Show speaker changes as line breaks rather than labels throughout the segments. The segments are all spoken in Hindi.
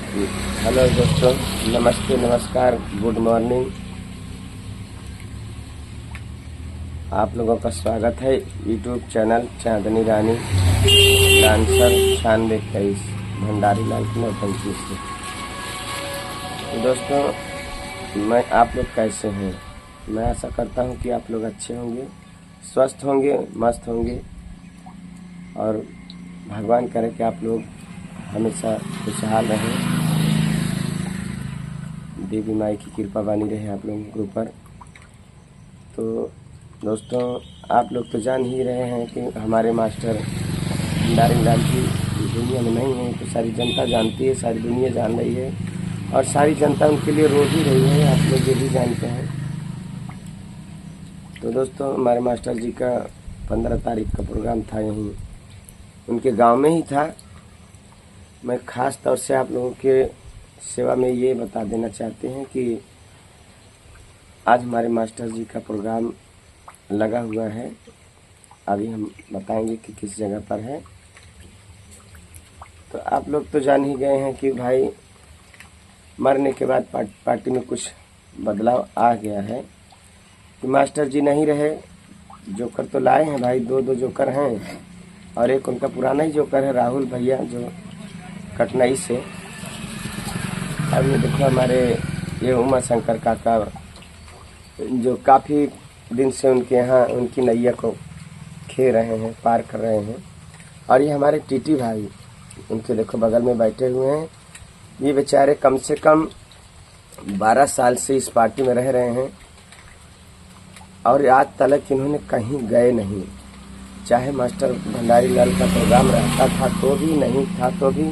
हेलो दोस्तों, नमस्ते, नमस्कार, गुड मॉर्निंग। आप लोगों का स्वागत है यूट्यूब चैनल चांदनी रानी डांसर 9623 भंडारी लाल की नौटंकी से। तो दोस्तों, मैं आप लोग कैसे हैं? मैं आशा करता हूं कि आप लोग अच्छे होंगे, स्वस्थ होंगे, मस्त होंगे और भगवान करे कि आप लोग हमेशा खुशहाल रहें। देवी माई की कृपा बनी रहे आप लोगों के ऊपर। तो दोस्तों, आप लोग तो जान ही रहे हैं कि हमारे मास्टर भंडारी लाल की दुनिया में नहीं है, तो सारी जनता जानती है, सारी दुनिया जान रही है और सारी जनता उनके लिए रो भी रही है, आप लोग ये भी जानते हैं। तो दोस्तों, हमारे मास्टर जी का 15 तारीख का प्रोग्राम था, यहीं उनके गांव में ही था। मैं ख़ास तौर से आप लोगों के सेवा में ये बता देना चाहते हैं कि आज हमारे मास्टर जी का प्रोग्राम लगा हुआ है। अभी हम बताएंगे कि किस जगह पर है। तो आप लोग तो जान ही गए हैं कि भाई मरने के बाद पार्टी में कुछ बदलाव आ गया है कि मास्टर जी नहीं रहे। जोकर तो लाए हैं भाई, दो जोकर हैं और एक उनका पुराना ही जोकर है, राहुल भैया, जो कटनाई से। अब ये देखो हमारे ये उमा शंकर काका, जो काफ़ी दिन से उनके यहाँ उनकी नैया को खे रहे हैं, पार कर रहे हैं। और ये हमारे टीटी भाई, उनके देखो बगल में बैठे हुए हैं। ये बेचारे कम से कम 12 साल से इस पार्टी में रह रहे हैं और आज तक इन्होंने कहीं गए नहीं। चाहे मास्टर भंडारी लाल का प्रोग्राम रहता था तो भी, नहीं था तो भी,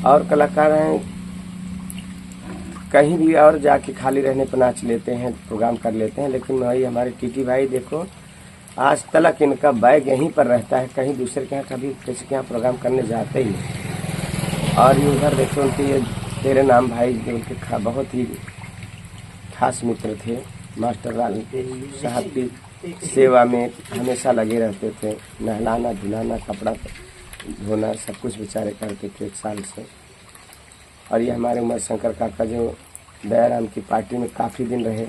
और कलाकार हैं कहीं भी और जाके खाली रहने पर नाच लेते हैं, प्रोग्राम कर लेते हैं। लेकिन भाई हमारे टीटी भाई देखो, आज तक इनका बैग यहीं पर रहता है, कहीं दूसरे के यहाँ कभी किसी के यहाँ प्रोग्राम करने जाते ही। और ये उधर देखो उनके ये तेरे नाम भाई, जो उनके बहुत ही खास मित्र थे, मास्टर लाल साहब की सेवा में हमेशा लगे रहते थे। नहलाना धुलाना, कपड़ा धोना, सब कुछ बेचारे करते थे 1 साल से। और ये हमारे उमा शंकर काका, जो दयाराम की पार्टी में काफ़ी दिन रहे।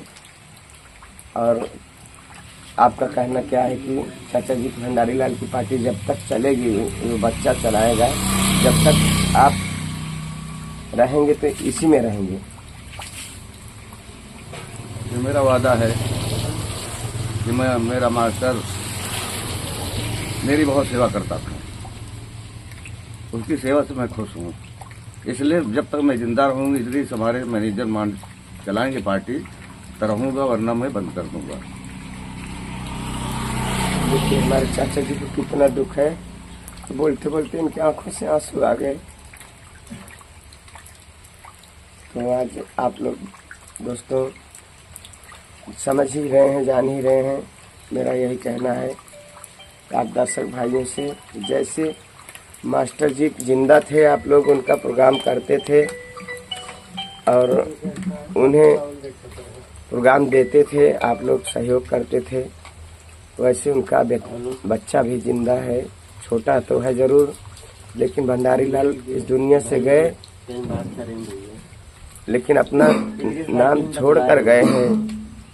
और आपका कहना क्या है कि चाचा जी की भंडारी लाल की पार्टी जब तक चलेगी, वो बच्चा चलाएगा, जब तक आप रहेंगे तो इसी में रहेंगे।
ये मेरा वादा है कि मेरा मास्टर मेरी बहुत सेवा करता था, उसकी सेवा से मैं खुश हूँ। इसलिए जब तक मैं जिंदा रहूँगी, इसलिए हमारे मैनेजर मान चलाएंगे पार्टी तो रहूँगा, वरना मैं बंद कर दूँगा।
देखिए हमारे चाचा जी को कितना दुख है, तो बोलते बोलते इनकी आंखों से आंसू आ गए। तो आज आप लोग दोस्तों समझ ही रहे हैं, जान ही रहे हैं। मेरा यही कहना है आप दर्शक भाइयों से, जैसे मास्टर जी जिंदा थे, आप लोग उनका प्रोग्राम करते थे और उन्हें प्रोग्राम देते थे, आप लोग सहयोग करते थे, वैसे उनका बच्चा भी जिंदा है। छोटा तो है ज़रूर, लेकिन भंडारी लाल इस दुनिया से गए, लेकिन अपना नाम छोड़ कर गए हैं,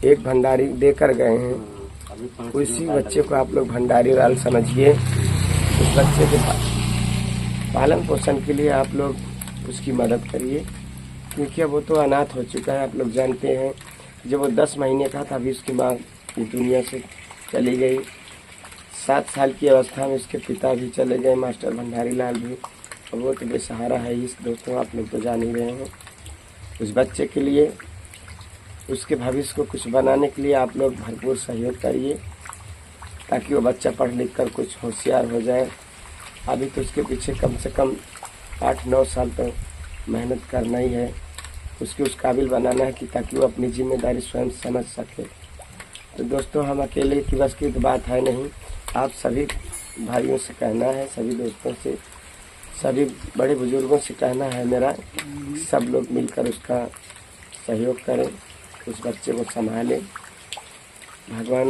एक भंडारी देकर गए हैं। उसी बच्चे को आप लोग भंडारी लाल समझिए। उस बच्चे के पालन पोषण के लिए आप लोग उसकी मदद करिए, क्योंकि अब वो तो अनाथ हो चुका है। आप लोग जानते हैं, जब वो 10 महीने का था, अभी उसकी माँ इस दुनिया से चली गई। 7 साल की अवस्था में उसके पिता भी चले गए, मास्टर भंडारी लाल भी, और वो तो बेसहारा है ही। दोस्तों, आप लोग तो जान ही रहे हैं। उस बच्चे के लिए, उसके भविष्य को कुछ बनाने के लिए आप लोग भरपूर सहयोग करिए, ताकि वो बच्चा पढ़ लिख कर कुछ होशियार हो जाए। अभी तो उसके पीछे कम से कम 8-9 साल तो मेहनत करना ही है, उसके उस काबिल बनाना है कि ताकि वो अपनी जिम्मेदारी स्वयं समझ सके। तो दोस्तों, हम अकेले की बस की तो बात है नहीं, आप सभी भाइयों से कहना है, सभी दोस्तों से, सभी बड़े बुजुर्गों से कहना है मेरा, सब लोग मिलकर उसका सहयोग करें, उस बच्चे को संभालें। भगवान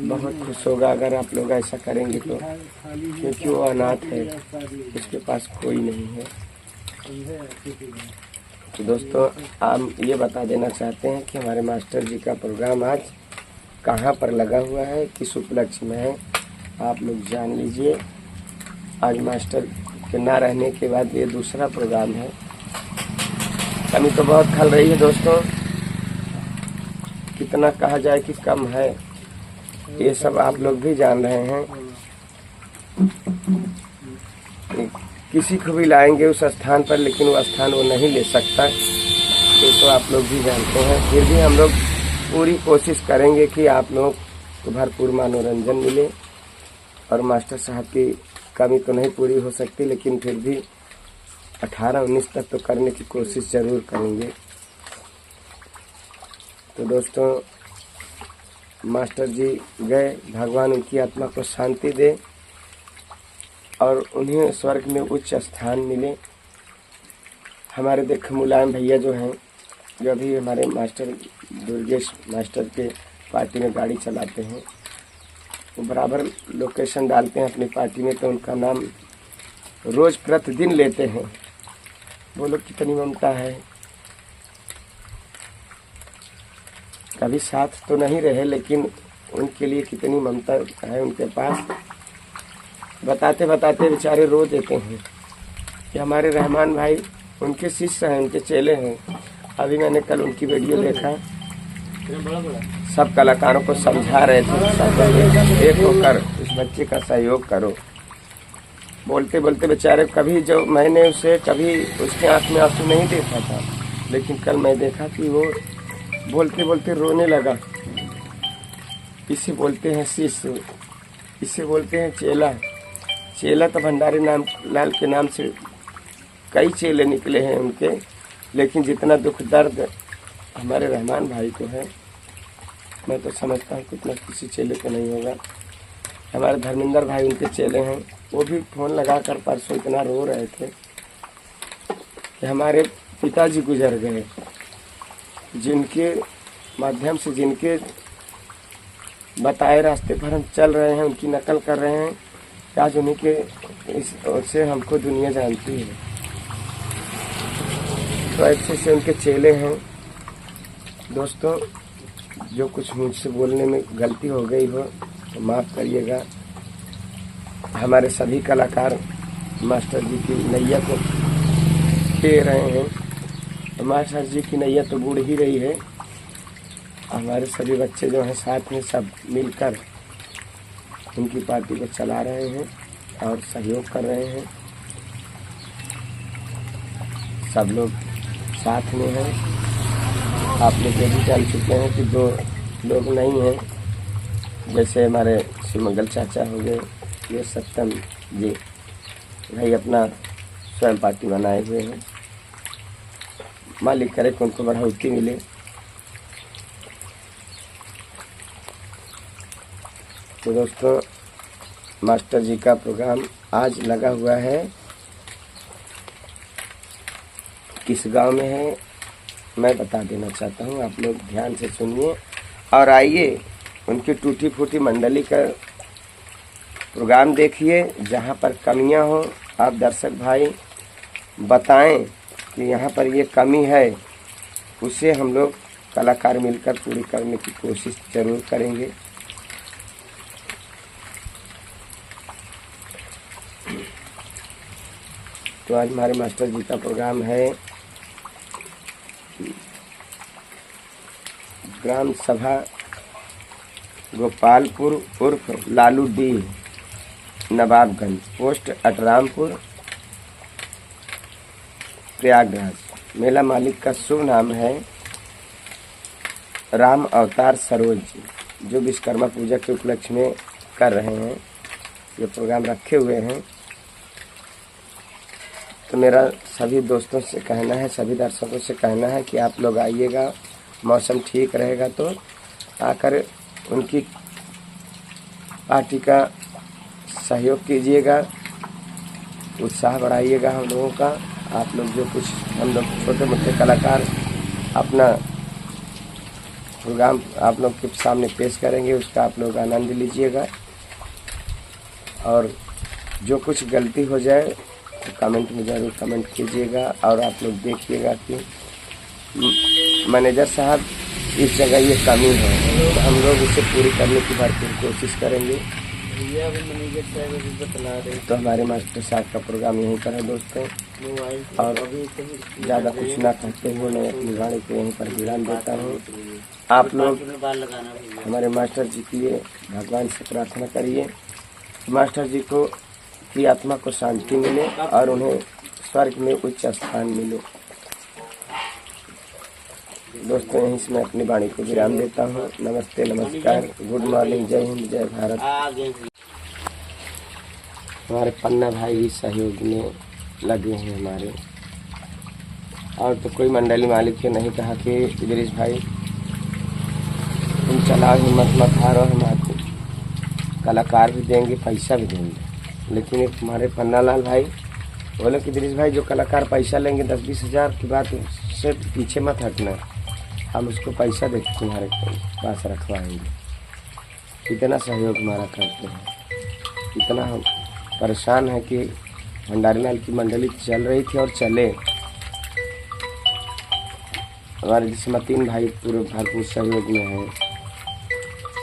बहुत खुश होगा अगर आप लोग ऐसा करेंगे तो, क्योंकि वो अनाथ है, उसके पास कोई नहीं है। तो दोस्तों हम ये बता देना चाहते हैं कि हमारे मास्टर जी का प्रोग्राम आज कहाँ पर लगा हुआ है, किस उपलक्ष्य में है, आप लोग जान लीजिए। आज मास्टर के ना रहने के बाद ये दूसरा प्रोग्राम है। कमी तो बहुत खल रही है दोस्तों, कितना कहा जाए कि कम है ये सब आप लोग भी जान रहे हैं। किसी को भी लाएंगे उस स्थान पर, लेकिन वो स्थान वो नहीं ले सकता, ये तो आप लोग भी जानते हैं। फिर भी हम लोग पूरी कोशिश करेंगे कि आप लोग को भरपूर मनोरंजन मिले। और मास्टर साहब की कमी तो नहीं पूरी हो सकती, लेकिन फिर भी 18-19 तक तो करने की कोशिश जरूर करेंगे। तो दोस्तों मास्टर जी गए, भगवान उनकी आत्मा को शांति दे और उन्हें स्वर्ग में उच्च स्थान मिले। हमारे देख मुलायम भैया जो हैं, जो अभी हमारे मास्टर दुर्गेश मास्टर के पार्टी में गाड़ी चलाते हैं, वो बराबर लोकेशन डालते हैं अपनी पार्टी में, तो उनका नाम रोज प्रतिदिन लेते हैं। बोलो कितनी ममता है। कभी साथ तो नहीं रहे, लेकिन उनके लिए कितनी ममता है उनके पास। बताते बताते बेचारे रो देते हैं कि हमारे रहमान भाई उनके शिष्य हैं, उनके चेले हैं। अभी मैंने कल उनकी वीडियो देखा, सब कलाकारों को समझा रहे थे, सब एक होकर इस बच्चे का सहयोग करो। बोलते बोलते बेचारे, कभी जो मैंने उसे कभी उसके आंख में आंसू नहीं देखा था, लेकिन कल मैं देखा कि वो बोलते बोलते रोने लगा। इसे बोलते हैं शिष्य, इसे बोलते हैं चेला। चेला तो भंडारी नाम लाल के नाम से कई चेले निकले हैं उनके, लेकिन जितना दुख दर्द हमारे रहमान भाई को है, मैं तो समझता हूँ कितना किसी चेले को नहीं होगा। हमारे धर्मेंद्र भाई उनके चेले हैं, वो भी फोन लगाकर परसों इतना रो रहे थे कि हमारे पिताजी गुजर गए, जिनके माध्यम से, जिनके बताए रास्ते पर हम चल रहे हैं, उनकी नकल कर रहे हैं। आज उन्हीं के इस ओर से हमको दुनिया जानती है। तो अच्छे से उनके चेले हैं। दोस्तों जो कुछ मुझसे बोलने में गलती हो गई हो तो माफ़ करिएगा। हमारे सभी कलाकार मास्टर जी की नैया को दे रहे हैं। मास्टर जी की नैया तो बूढ़ ही रही है। हमारे सभी बच्चे जो हैं साथ में सब मिलकर उनकी पार्टी को चला रहे हैं और सहयोग कर रहे हैं। सब लोग साथ में हैं। आप लोग ये भी जान चुके हैं कि दो लोग नहीं हैं, जैसे हमारे शिवमंगल चाचा हो गए, ये सत्यम जी भाई अपना स्वयं पार्टी बनाए हुए हैं। मालिक करे कि उनको बढ़ोतरी मिले। तो दोस्तों मास्टर जी का प्रोग्राम आज लगा हुआ है, किस गांव में है मैं बता देना चाहता हूं, आप लोग ध्यान से सुनिए और आइए उनकी टूटी फूटी मंडली का प्रोग्राम देखिए। जहां पर कमियां हो आप दर्शक भाई बताएं कि यहाँ पर ये कमी है, उसे हम लोग कलाकार मिलकर पूरी करने की कोशिश जरूर करेंगे। तो आज हमारे मास्टर जी का प्रोग्राम है ग्राम सभा गोपालपुर उर्फ लालू डी, नवाबगंज, पोस्ट अटरामपुर, प्रयागराज। मेला मालिक का शुभ नाम है राम अवतार सरोज जी, जो विश्वकर्मा पूजा के उपलक्ष्य में कर रहे हैं, ये प्रोग्राम रखे हुए हैं। तो मेरा सभी दोस्तों से कहना है, सभी दर्शकों से कहना है कि आप लोग आइएगा, मौसम ठीक रहेगा तो आकर उनकी पार्टी का सहयोग कीजिएगा, उत्साह बढ़ाइएगा हम लोगों का। आप लोग जो कुछ हम लोग छोटे मोटे कलाकार अपना प्रोग्राम आप लोग के सामने पेश करेंगे, उसका आप लोग आनंद लीजिएगा। और जो कुछ गलती हो जाए तो कमेंट में ज़रूर कमेंट कीजिएगा। और आप लोग देखिएगा कि मैनेजर साहब इस जगह ये कमी है, तो हम लोग इसे पूरी करने की भरपूर कोशिश करेंगे। तो हमारे मास्टर साहब का प्रोग्राम यहीं पर है दोस्तों, और ज़्यादा कुछ ना कहते हुए मैं अपनी गाड़ी को यहीं पर विराम देता हूँ। आप लोग हमारे मास्टर जी के लिए भगवान से प्रार्थना करिए कि मास्टर जी को की आत्मा को शांति मिले और उन्हें स्वर्ग में उच्च स्थान मिले। दोस्तों यहीं से मैं अपनी वाणी को विराम देता हूँ। नमस्ते, नमस्कार, गुड मॉर्निंग, जय हिंद, जय भारत। हमारे पन्ना भाई भी सहयोग में लगे हैं हमारे, और तो कोई मंडली मालिक ने नहीं कहा कि इदरीस भाई तुम चलाओ, हिम्मत मत हारो, हम आपको कलाकार भी देंगे, पैसा भी देंगे। लेकिन एक हमारे पन्ना लाल भाई बोले कि इदरीस भाई जो कलाकार पैसा लेंगे 10-20 हज़ार की बात से पीछे मत हटना, हम उसको पैसा देकर तुम्हारे पास रखवाएंगे। इतना सहयोग हमारा करते हैं, इतना हम परेशान है कि भंडारी लाल की मंडली चल रही थी और चले, हमारे जिसमें 3 भाई पूरे भरपूर सहयोग में हैं।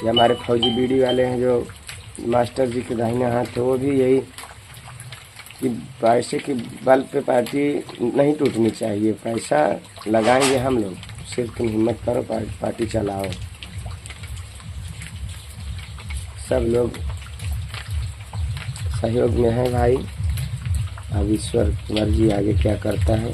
ये हमारे फौजी बीडी वाले हैं जो मास्टर जी के दाहिने हाथ थे, वो भी यही कि पैसे के बल पे पार्टी नहीं टूटनी चाहिए, पैसा लगाएंगे हम लोग, सिर्फ तुम हिम्मत करो, पार्टी चलाओ। सब लोग सहयोग में है भाई, अब ईश्वर मर्जी आगे क्या करता है।